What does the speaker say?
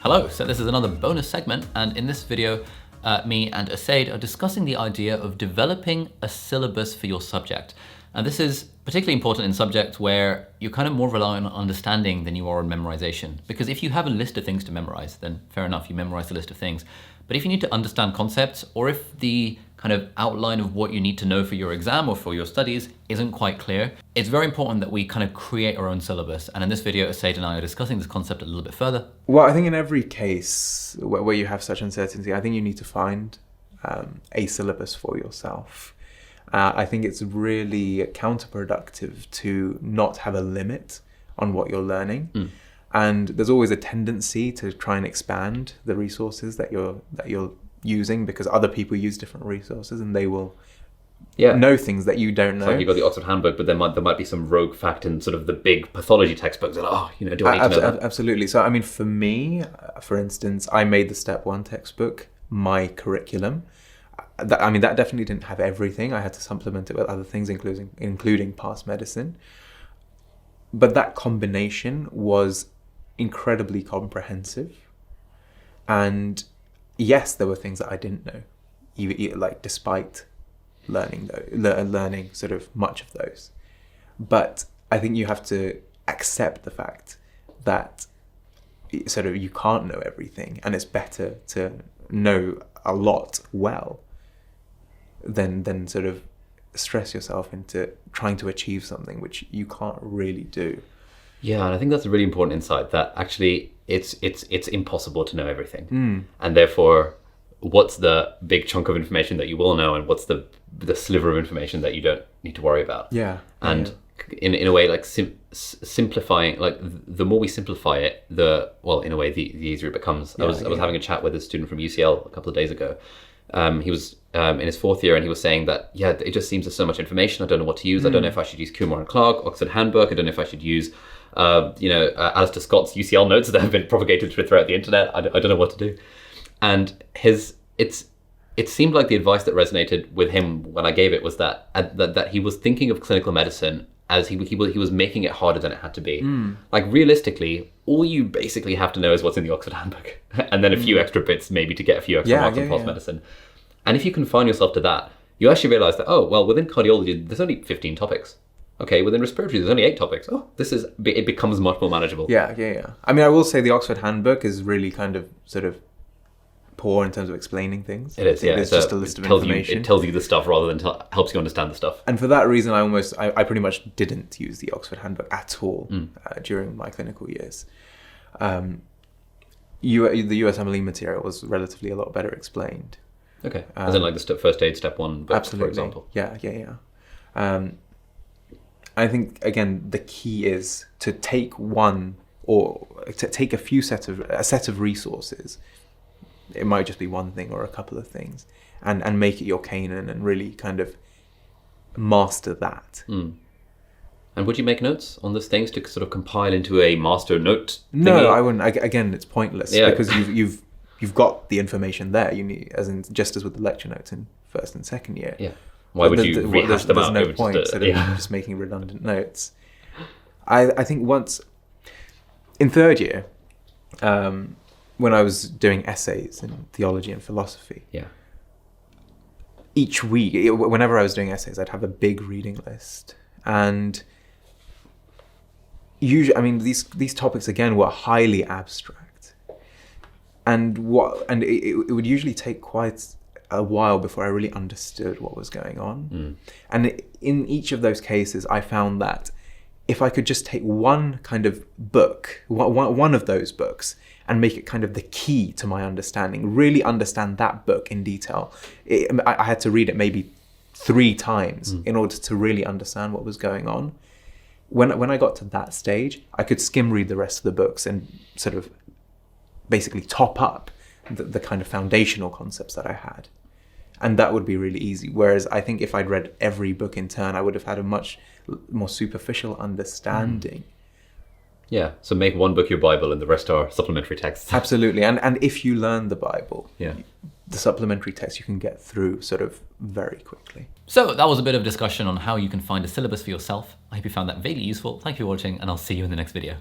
Hello, so this is another bonus segment, and in this video, me and Asaid are discussing the idea of developing a syllabus for your subject. And this is particularly important in subjects where you're kind of more reliant on understanding than you are on memorization. Because if you have a list of things to memorize, then fair enough, you memorize the list of things. But if you need to understand concepts, or if the kind of outline of what you need to know for your exam or for your studies isn't quite clear, it's very important that we kind of create our own syllabus. And in this video, Asaid and I are discussing this concept a little bit further. Well, I think in every case where you have such uncertainty, I think you need to find a syllabus for yourself. I think it's really counterproductive to not have a limit on what you're learning. And there's always a tendency to try and expand the resources that you're using, because other people use different resources and they will know things that you don't know. It's like you've got the Oxford Handbook, but there might be some rogue fact in sort of the big pathology textbooks. And, do I need to know that? Absolutely. So, I mean, for me, for instance, I made the Step 1 textbook my curriculum. That definitely didn't have everything. I had to supplement it with other things, including past medicine. But that combination was incredibly comprehensive. And yes, there were things that I didn't know, even like despite learning sort of much of those. But I think you have to accept the fact that sort of you can't know everything, and it's better to know a lot well than sort of stress yourself into trying to achieve something which you can't really do. Yeah, and I think that's a really important insight, that actually it's impossible to know everything. And therefore, what's the big chunk of information that you will know, and what's the sliver of information that you don't need to worry about? Yeah. And in a way, like simplifying, like the more we simplify it, the easier it becomes. I was having a chat with a student from UCL a couple of days ago. He was in his fourth year, and he was saying that, it just seems there's so much information. I don't know what to use. I don't know if I should use Kumar and Clark, Oxford Handbook. I don't know if I should use, Alistair Scott's UCL notes that have been propagated throughout the internet. I don't know what to do. And it seemed like the advice that resonated with him when I gave it was that he was thinking of clinical medicine as he was making it harder than it had to be. Like, realistically, all you basically have to know is what's in the Oxford Handbook, and then a few extra bits maybe to get a few extra marks in past medicine. And if you confine yourself to that, you actually realize that, within cardiology, there's only 15 topics. Okay, within respiratory, there's only 8 topics. It becomes much more manageable. Yeah. I mean, I will say the Oxford Handbook is really kind of sort of poor in terms of explaining things. It is, yeah. It's just a list of information. It tells you the stuff rather than helps you understand the stuff. And for that reason, I pretty much didn't use the Oxford Handbook at all during my clinical years. The USMLE material was relatively a lot better explained. Okay, as in like the first aid step 1 book, absolutely. For example. Yeah. I think, again, the key is to take a set of resources. It might just be one thing or a couple of things, and make it your canon and really kind of master that. And would you make notes on those things to sort of compile into a master note thingy? No, I wouldn't. Again, it's pointless because you've got the information there. You need, just as with the lecture notes in first and second year. Yeah. Why would you rehash them out? There's no point just making redundant notes. I think once in third year, when I was doing essays in theology and philosophy, each week, whenever I was doing essays, I'd have a big reading list. And usually, I mean, these topics, again, were highly abstract. And it would usually take quite a while before I really understood what was going on. And in each of those cases, I found that if I could just take one kind of book, one of those books, and make it kind of the key to my understanding, really understand that book in detail. I had to read it maybe 3 times in order to really understand what was going on. When I got to that stage, I could skim read the rest of the books and sort of basically top up the kind of foundational concepts that I had. And that would be really easy. Whereas I think if I'd read every book in turn, I would have had a much more superficial understanding. Yeah, so make one book your Bible and the rest are supplementary texts. Absolutely. And if you learn the Bible, the supplementary text you can get through sort of very quickly. So that was a bit of discussion on how you can find a syllabus for yourself. I hope you found that vaguely useful. Thank you for watching, and I'll see you in the next video.